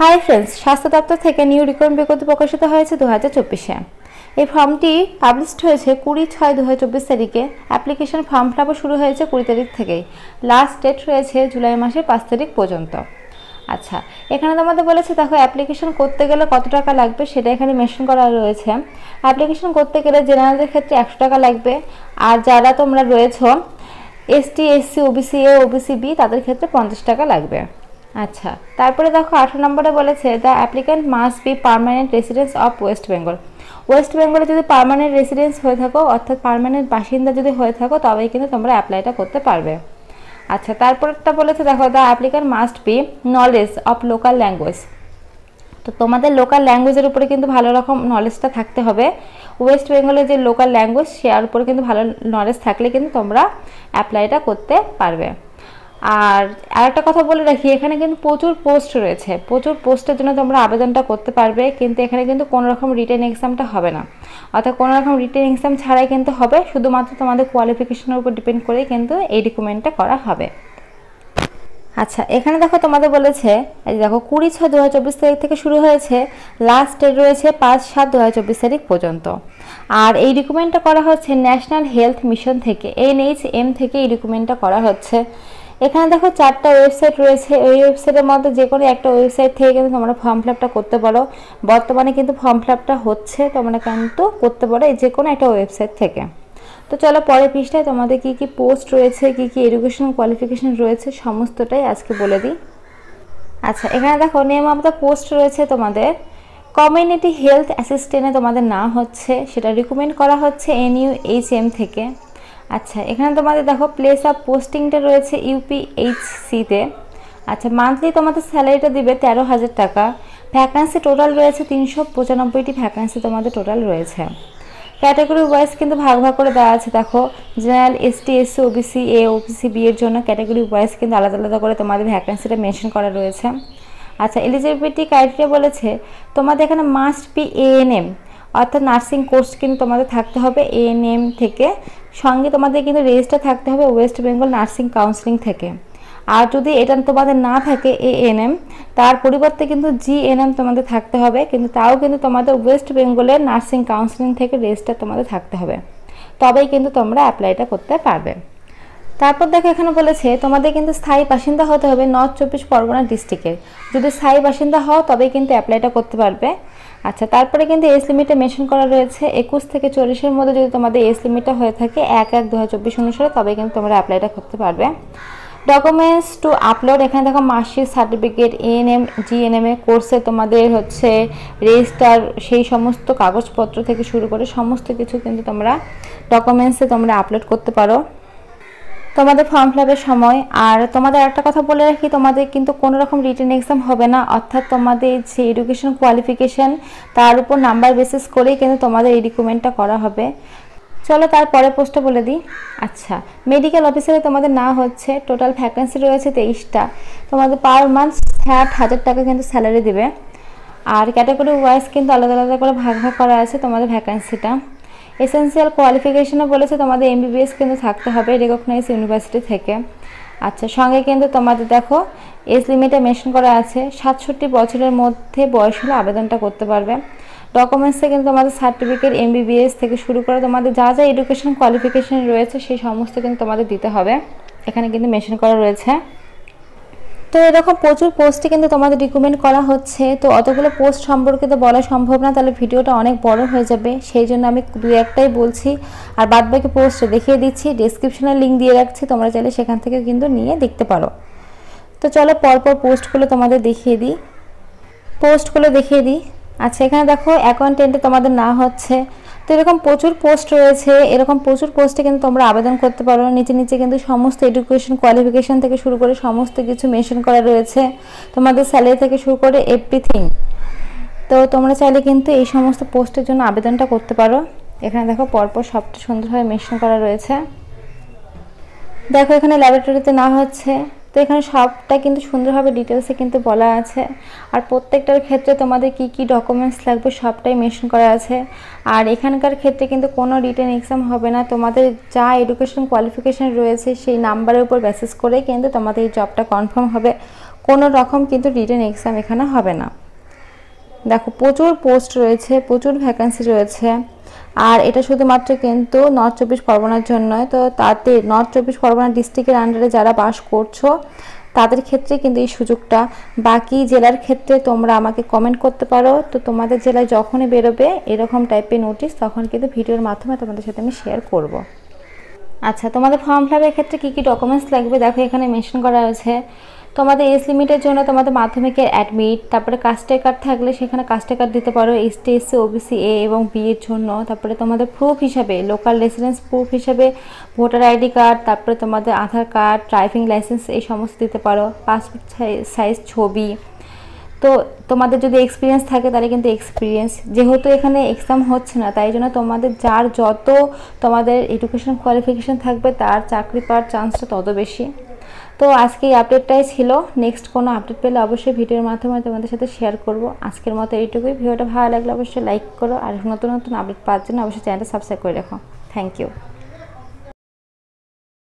Hi friends, স্বাস্থ্য দপ্তর থেকে নিউ রিক্রুটমেন্ট বিজ্ঞপ্তি প্রকাশিত হয়েছে 2024-এ। এই ফর্মটি পাবলিশড হয়েছে 20/6/2024 তারিখে। অ্যাপ্লিকেশন ফর্ম ফিল আপ শুরু হয়েছে 20 তারিখ থেকেই। লাস্ট ডেট রয়েছে জুলাই মাসের 5 তারিখ পর্যন্ত। আচ্ছা, এখানে তোমাদের বলেছে দেখো অ্যাপ্লিকেশন করতে গেলে কত টাকা লাগবে সেটা এখানে মেনশন করা রয়েছে। অ্যাপ্লিকেশন করতে গেলে জেনারেলদের ক্ষেত্রে 100 টাকা লাগবে, আর যারা তোমরা রয়েছো ST, SC, OBC A, OBC B তাদের ক্ষেত্রে 50 টাকা লাগবে। আচ্ছা, তারপরে দেখো 18 নম্বরে বলেছে the applicant must be permanent residence of West Bengal. West বেঙ্গলে যদি পার্মানেন্ট রেসিডেন্স হয়ে থাকো, অর্থাৎ পার্মানেন্ট বাসিন্দা যদি হয়ে থাকো, তবেই কিন্তু তোমরা অ্যাপ্লাইটা করতে পারবে। আচ্ছা, তারপরটা বলেছে দেখো the applicant must be knowledge of local language. তো তোমাদের লোকাল ল্যাঙ্গুয়েজের উপরে কিন্তু ভালো রকম নলেজটা থাকতে হবে। ওয়েস্ট বেঙ্গলের যে লোকাল ল্যাঙ্গুয়েজ সেটার উপরে কিন্তু ভালো নলেজ থাকলে কিন্তু তোমরা অ্যাপ্লাইটা করতে পারবে। আর আরেকটা কথা বলে রাখি, এখানে কিন্তু প্রচুর পোস্ট রয়েছে, প্রচুর পোস্টের জন্য তোমরা আবেদনটা করতে পারবে, কিন্তু এখানে কিন্তু কোনো রকম রিটেন এক্সামটা হবে না, অর্থাৎ কোনো রকম রিটেন এক্সাম ছাড়াই কিন্তু হবে, শুধুমাত্র তোমাদের কোয়ালিফিকেশনের উপর ডিপেন্ড করেই কিন্তু এই রিক্রুটমেন্টটা করা হবে। আচ্ছা, এখানে দেখো তোমাদের বলেছে এই দেখো 20/6/2024 তারিখ থেকে শুরু হয়েছে, লাস্ট ডেট রয়েছে 5/7/2024 তারিখ পর্যন্ত। আর এই রিক্রুটমেন্টটা করা হচ্ছে ন্যাশনাল হেলথ মিশন থেকে, NHM থেকে এই রিক্রুটমেন্টটা করা হচ্ছে। এখানে দেখো 4টা ওয়েবসাইট রয়েছে, ওই ওয়েবসাইটের মধ্যে যে কোনো একটা ওয়েবসাইট থেকে কিন্তু তোমরা ফর্ম ফিল আপটা করতে পারো। বর্তমানে কিন্তু ফর্ম ফিল আপটা হচ্ছে, তোমরা কিন্তু করতে পারো এই যে কোনো একটা ওয়েবসাইট থেকে। তো চলো পরের পৃষ্ঠায় তোমাদের কি কি পোস্ট রয়েছে, কি কি এডুকেশন কোয়ালিফিকেশন রয়েছে সমস্তটাই আজকে বলে দিই। আচ্ছা, এখানে দেখো নেম অফ দ্য পোস্ট রয়েছে তোমাদের কমিউনিটি হেলথ অ্যাসিস্ট্যান্টে তোমাদের নাম হচ্ছে, সেটা রিকমেন্ড করা হচ্ছে NUHM থেকে। আচ্ছা, এখানে তোমাদের দেখো প্লেস অফ পোস্টিংটা রয়েছে UPHCতে। আচ্ছা, মান্থলি তোমাদের স্যালারিটা দিবে 13,000 টাকা। ভ্যাকান্সি টোটাল রয়েছে 395টি ভ্যাকান্সি তোমাদের টোটাল রয়েছে। ক্যাটাগরি ওয়াইজ কিন্তু ভাগ ভাগ করে দেওয়া আছে, দেখো জেনারেল, ST, SC, OBC এ, OBC বি এর জন্য ক্যাটাগরি ওয়াইজ কিন্তু আলাদা আলাদা করে তোমাদের ভ্যাকান্সিটা মেনশন করা রয়েছে। আচ্ছা, এলিজিবিলিটি ক্রাইটেরিয়া বলেছে তোমাদের এখানে মাস্ট বি ANM, অর্থাৎ নার্সিং কোর্স কিন্তু তোমাদের থাকতে হবে ANM থেকে, সঙ্গে তোমাদের কিন্তু রেজিস্টার থাকতে হবে ওয়েস্ট বেঙ্গল নার্সিং কাউন্সিলিং থেকে। আর যদি এটা তোমাদের না থাকে ANM, তার পরিবর্তে কিন্তু GNM তোমাদের থাকতে হবে, কিন্তু তাও কিন্তু তোমাদের ওয়েস্ট বেঙ্গলের নার্সিং কাউন্সিলিং থেকে রেজিস্টার তোমাদের থাকতে হবে, তবেই কিন্তু তোমরা অ্যাপ্লাইটা করতে পারবে। তারপর দেখো এখানে বলেছে তোমাদের কিন্তু স্থায়ী বাসিন্দা হতে হবে নর্থ 24 পরগনা ডিস্ট্রিক্টের। যদি স্থায়ী বাসিন্দা হও তবেই কিন্তু অ্যাপ্লাইটা করতে পারবে। আচ্ছা, তারপরে কিন্তু এজ লিমিটে মেনশন করা রয়েছে 21 থেকে 40-এর মধ্যে যদি তোমাদের এজ লিমিটটা হয়ে থাকে 1/1/2024 অনুসারে, তবেই কিন্তু তোমরা অ্যাপ্লাইটা করতে পারবে। ডকুমেন্টস টু আপলোড, এখানে দেখো মার্কশিট, সার্টিফিকেট, ANM GNM এ কোর্সে তোমাদের হচ্ছে রেজিস্টার, সেই সমস্ত কাগজপত্র থেকে শুরু করে সমস্ত কিছু কিন্তু তোমরা ডকুমেন্টসে তোমরা আপলোড করতে পারো তোমাদের ফর্ম ফিল আপের সময়। আর তোমাদের একটা কথা বলে রাখি, তোমাদের কিন্তু কোনো রকম রিটেন এক্সাম হবে না, অর্থাৎ তোমাদের যে এডুকেশন কোয়ালিফিকেশান তার উপর নাম্বার বেসিস করেই কিন্তু তোমাদের এই রিক্রুটমেন্টটা করা হবে। চলো তারপরে পোস্টটা বলে দিই। আচ্ছা, মেডিকেল অফিসারে তোমাদের না হচ্ছে, টোটাল ভ্যাকেন্সি রয়েছে 23টা, তোমাদের পার মান্থ 60,000 টাকা কিন্তু স্যালারি দেবে। আর ক্যাটাগরি ওয়াইজ কিন্তু আলাদা আলাদা করে ভাগ ভাগ করা আছে তোমাদের ভ্যাকেন্সিটা। এসেন্সিয়াল কোয়ালিফিকেশনও বলেছে তোমাদের MBBS কিন্তু থাকতে হবে রেকগনাইজ ইউনিভার্সিটি থেকে। আচ্ছা, সঙ্গে কিন্তু তোমাদের দেখো এজ লিমিটে মেনশন করা আছে 67 বছরের মধ্যে বয়স হলে আবেদনটা করতে পারবে। ডকুমেন্টসে কিন্তু তোমাদের সার্টিফিকেট, MBBS থেকে শুরু করে তোমাদের যা যা এডুকেশন কোয়ালিফিকেশন রয়েছে সেই সমস্ত কিন্তু তোমাদের দিতে হবে, এখানে কিন্তু মেনশন করা রয়েছে। তো এরকম প্রচুর পোস্টে কিন্তু তোমাদের রিকমেন্ড করা হচ্ছে, তো অতগুলো পোস্ট সম্পর্কে তো বলা সম্ভব না, তাহলে ভিডিওটা অনেক বড় হয়ে যাবে, সেই জন্য আমি দুই একটাই বলছি, আর বাদবাকি পোস্ট দেখিয়ে দিচ্ছি, ডেসক্রিপশনে লিঙ্ক দিয়ে রাখছি, তোমরা চাইলে সেখান থেকে কিন্তু নিয়ে দেখতে পারো। তো চলো পরপর পোস্টগুলো তোমাদের দেখিয়ে দিই। আচ্ছা, এখানে দেখো অ্যাকাউন্টেন্টে তোমাদের না হচ্ছে, তো এরকম প্রচুর পোস্ট রয়েছে, এরকম প্রচুর পোস্টে কিন্তু তোমরা আবেদন করতে পারো। নিচে নিচে কিন্তু সমস্ত এডুকেশন কোয়ালিফিকেশান থেকে শুরু করে সমস্ত কিছু মেনশন করা রয়েছে, তোমাদের স্যালারি থেকে শুরু করে এভরিথিং। তো তোমরা চাইলে কিন্তু এই সমস্ত পোস্টের জন্য আবেদনটা করতে পারো। এখানে দেখো পরপর সবটা সুন্দরভাবে মেনশন করা রয়েছে। দেখো এখানে ল্যাবরেটরিতে না হচ্ছে, তো এখানে সবটা কিন্তু সুন্দরভাবে ডিটেলসে কিন্তু বলা আছে, আর প্রত্যেকটার ক্ষেত্রে তোমাদের কি কি ডকুমেন্টস লাগবে সবটাই মেনশন করা আছে। আর এখানকার ক্ষেত্রে কিন্তু কোনো রিটেন এক্সাম হবে না, তোমাদের যা এডুকেশন কোয়ালিফিকেশান রয়েছে সেই নাম্বারের উপর বেসিস করে কিন্তু তোমাদের এই জবটা কনফার্ম হবে, কোনো রকম কিন্তু রিটেন এক্সাম এখানে হবে না। দেখো প্রচুর পোস্ট রয়েছে, প্রচুর ভ্যাকেন্সি রয়েছে, আর এটা শুধুমাত্র কিন্তু নর্থ চব্বিশ পরগনার জন্য। তো তাতে নর্থ চব্বিশ পরগনা ডিস্ট্রিক্টের আন্ডারে যারা বাস করছো তাদের ক্ষেত্রে কিন্তু এই সুযোগটা। বাকি জেলার ক্ষেত্রে তোমরা আমাকে কমেন্ট করতে পারো, তো তোমাদের জেলায় যখনই বেরোবে এরকম টাইপের নোটিশ তখন কিন্তু ভিডিওর মাধ্যমে তোমাদের সাথে আমি শেয়ার করব। আচ্ছা, তোমাদের ফর্ম ফিল আপের ক্ষেত্রে কী কী ডকুমেন্টস লাগবে দেখো এখানে মেনশন করা আছে। তোমাদের এজ লিমিটের জন্য তোমাদের মাধ্যমিকের অ্যাডমিট, তারপরে কাস্টের কার্ড থাকলে সেখানে কাস্টের কার্ড দিতে পারো, এসটি এসসি ওবিসি এ এবং বি এর জন্য। তারপরে তোমাদের প্রুফ হিসাবে লোকাল রেসিডেন্স প্রুফ হিসাবে ভোটার আইডি কার্ড, তারপরে তোমাদের আধার কার্ড, ড্রাইভিং লাইসেন্স এই সমস্ত দিতে পারো, পাসপোর্ট সাইজ ছবি। তো তোমাদের যদি এক্সপিরিয়েন্স থাকে তাহলে কিন্তু এক্সপিরিয়েন্স, যেহেতু এখানে এক্সাম হচ্ছে না তাই জন্য তোমাদের যার যত তোমাদের এডুকেশন কোয়ালিফিকেশান থাকবে তার চাকরি পাওয়ার চান্সটা তত বেশি। তো আজকে এই আপডেটটাই ছিল। নেক্সট কোনো আপডেট পেলে অবশ্যই ভিডিওর মাধ্যমে তোমাদের সাথে শেয়ার করব। আজকের মতো এইটুকুই। ভিডিওটা ভালো লাগলে অবশ্যই লাইক করো, আর নতুন নতুন আপডেট পাওয়ার জন্য অবশ্যই চ্যানেলটা সাবস্ক্রাইব করে রাখো। Thank you.